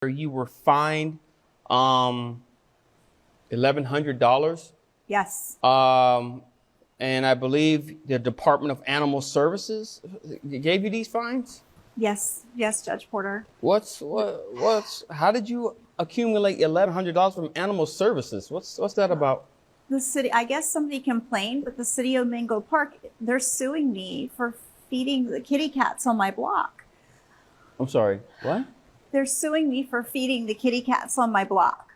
You were fined $1,100. Yes. And I believe the Department of Animal Services gave you these fines? Yes. Yes, Judge Porter. How did you accumulate $1,100 from Animal Services? What's that about? The city, I guess somebody complained, but the city of Mango Park, they're suing me for feeding the kitty cats on my block. I'm sorry, what? They're suing me for feeding the kitty cats on my block.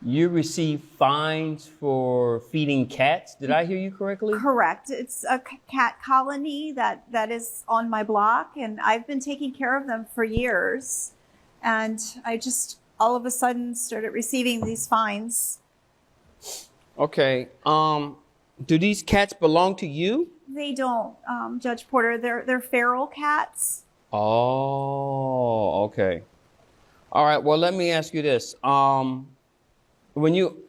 You receive fines for feeding cats? Did I hear you correctly? Correct. It's a cat colony that is on my block, and I've been taking care of them for years. And I just all of a sudden started receiving these fines. Okay. Do these cats belong to you? They don't, Judge Porter. They're feral cats. Oh, okay. All right. Well, let me ask you this. When you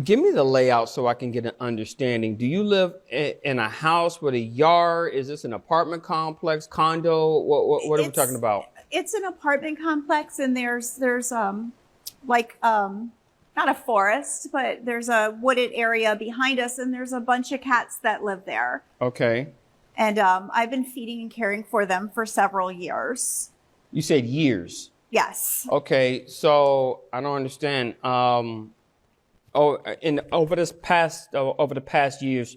give me the layout so I can get an understanding. Do you live in a house with a yard? Is this an apartment complex, condo? What are we talking about? It's an apartment complex, and there's not a forest, but there's a wooded area behind us, and there's a bunch of cats that live there. Okay. And I've been feeding and caring for them for several years. You said years. Yes. Okay, so I don't understand. Over the past years,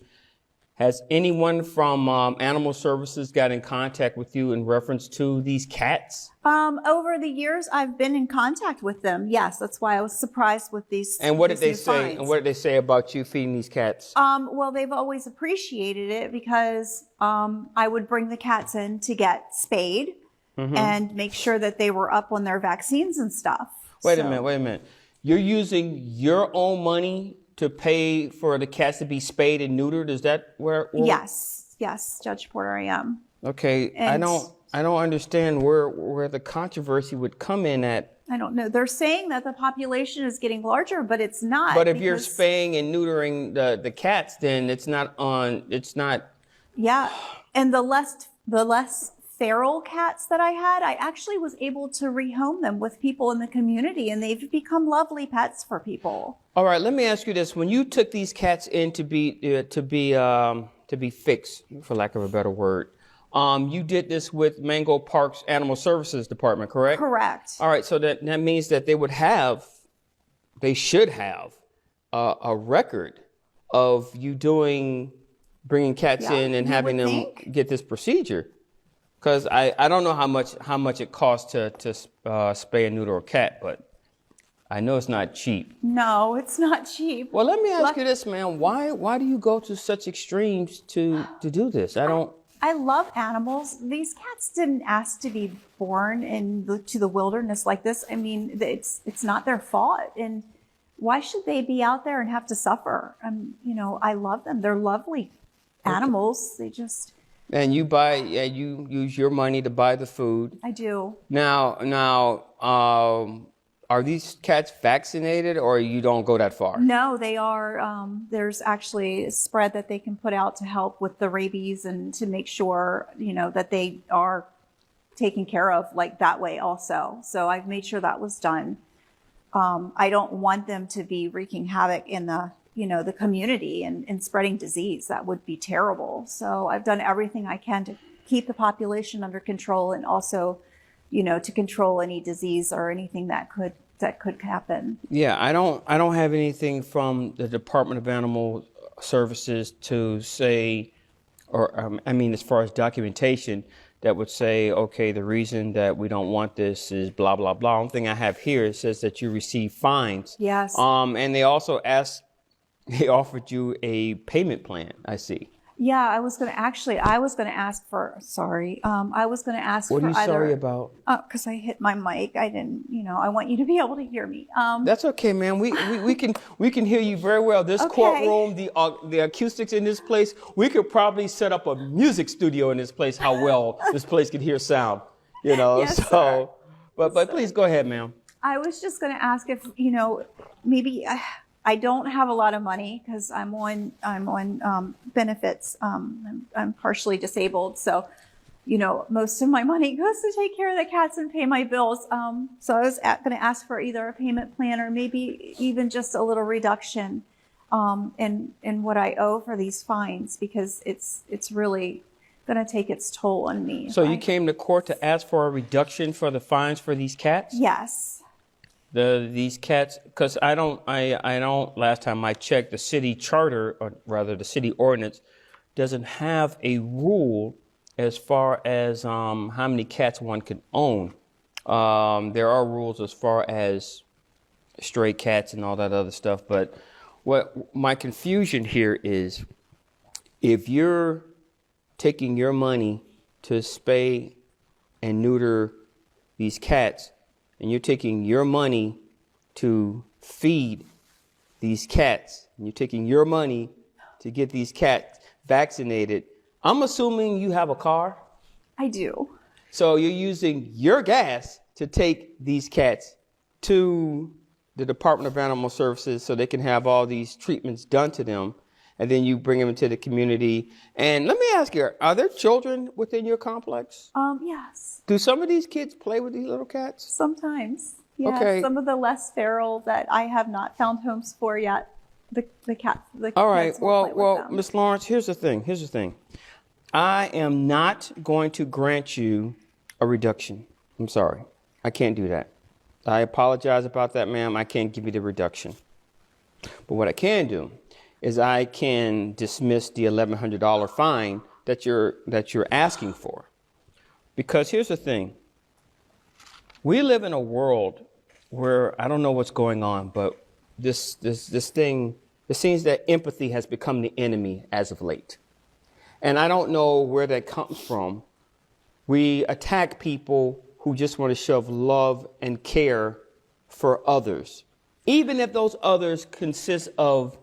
has anyone from Animal Services got in contact with you in reference to these cats? Over the years, I've been in contact with them. Yes, that's why I was surprised with these. And what did they say? Fines. And what did they say about you feeding these cats? Well, they've always appreciated it because I would bring the cats in to get spayed and make sure that they were up on their vaccines and stuff. Wait a minute. You're using your own money to pay for the cats to be spayed and neutered? Is that where? Yes, Judge Porter, I am. Okay, and I don't understand where the controversy would come in at. I don't know. They're saying that the population is getting larger, but it's not. But if you're spaying and neutering the cats, then it's not. Yeah, and the less feral cats that I had, I actually was able to rehome them with people in the community, and they've become lovely pets for people. All right, let me ask you this: when you took these cats in to be fixed, for lack of a better word, you did this with Mango Park's Animal Services Department, correct? Correct. All right, so that means that they should have a record of you bringing cats in and having them get this procedure. Because I don't know how much it costs to spay and neuter a cat, but I know it's not cheap. No, it's not cheap. Well, let me ask you this, man. Why do you go to such extremes to do this? I love animals. These cats didn't ask to be born to the wilderness like this. I mean, it's not their fault. And why should they be out there and have to suffer? I love them. They're lovely animals. They just... And you use your money to buy the food. I do. Now, are these cats vaccinated, or you don't go that far? No, they are. There's actually a spread that they can put out to help with the rabies and to make sure, that they are taken care of like that way also. So I've made sure that was done. I don't want them to be wreaking havoc in the community and spreading disease. That would be terrible. So I've done everything I can to keep the population under control and also, to control any disease or anything that could happen. Yeah, I don't have anything from the Department of Animal Services to say, or as far as documentation that would say, okay, the reason that we don't want this is blah, blah, blah. One thing I have here, it says that you receive fines. Yes. And they also they offered you a payment plan, I see. Yeah, I was going to ask for, sorry. I was going to ask for What are you sorry about? Because I hit my mic. I didn't, I want you to be able to hear me. That's okay, man. We can hear you very well. This courtroom, the acoustics in this place, we could probably set up a music studio in this place, how well this place could hear sound, Yes, sir. But please go ahead, ma'am. I was just going to ask if, maybe... I don't have a lot of money because I'm on benefits. I'm partially disabled, so most of my money goes to take care of the cats and pay my bills. So I was going to ask for either a payment plan or maybe even just a little reduction in what I owe for these fines, because it's really going to take its toll on me. So you came to court to ask for a reduction for the fines for these cats? Yes. These cats, because I don't, last time I checked, the city charter, or rather the city ordinance, doesn't have a rule as far as how many cats one can own. There are rules as far as stray cats and all that other stuff, but what my confusion here is, if you're taking your money to spay and neuter these cats, and you're taking your money to feed these cats, and you're taking your money to get these cats vaccinated, I'm assuming you have a car? I do. So you're using your gas to take these cats to the Department of Animal Services so they can have all these treatments done to them, and then you bring them into the community. And let me ask you, are there children within your complex? Yes. Do some of these kids play with these little cats? Sometimes. Yeah. Okay. Some of the less feral that I have not found homes for yet, the cats. All right. Kids will play with Well, them. Miss Lawrence, here's the thing. I am not going to grant you a reduction. I'm sorry. I can't do that. I apologize about that, ma'am. I can't give you the reduction. But what I can do is I can dismiss the $1,100 fine that you're asking for. Because here's the thing. We live in a world where I don't know what's going on, but this thing, it seems that empathy has become the enemy as of late. And I don't know where that comes from. We attack people who just want to shove love and care for others, even if those others consist of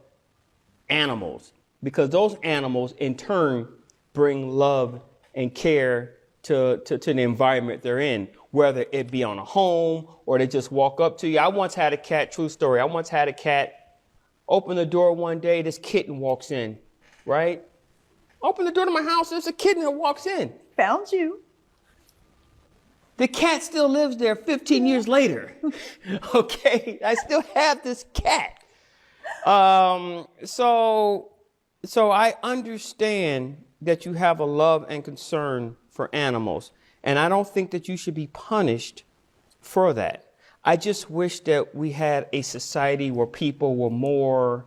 animals, because those animals in turn bring love and care to the environment they're in, whether it be on a home or they just walk up to you. I once had a cat, true story. I once had a cat open the door one day, this kitten walks in, right? Open the door to my house, there's a kitten that walks in. Found you. The cat still lives there 15 years later. Okay, I still have this cat. So I understand that you have a love and concern for animals, and I don't think that you should be punished for that. I just wish that we had a society where people were more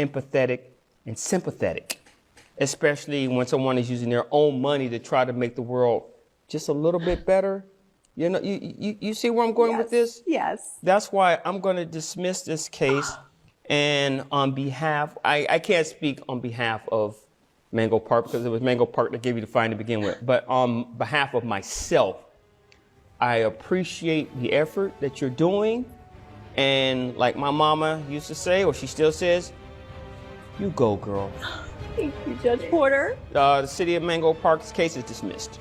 empathetic and sympathetic, especially when someone is using their own money to try to make the world just a little bit better. You know, you see where I'm going with this? Yes. That's why I'm going to dismiss this case. And on behalf, I can't speak on behalf of Mango Park because it was Mango Park that gave you the fine to begin with. But on behalf of myself, I appreciate the effort that you're doing. And like my mama used to say, or she still says, you go, girl. Thank you, Judge Porter. The city of Mango Park's case is dismissed.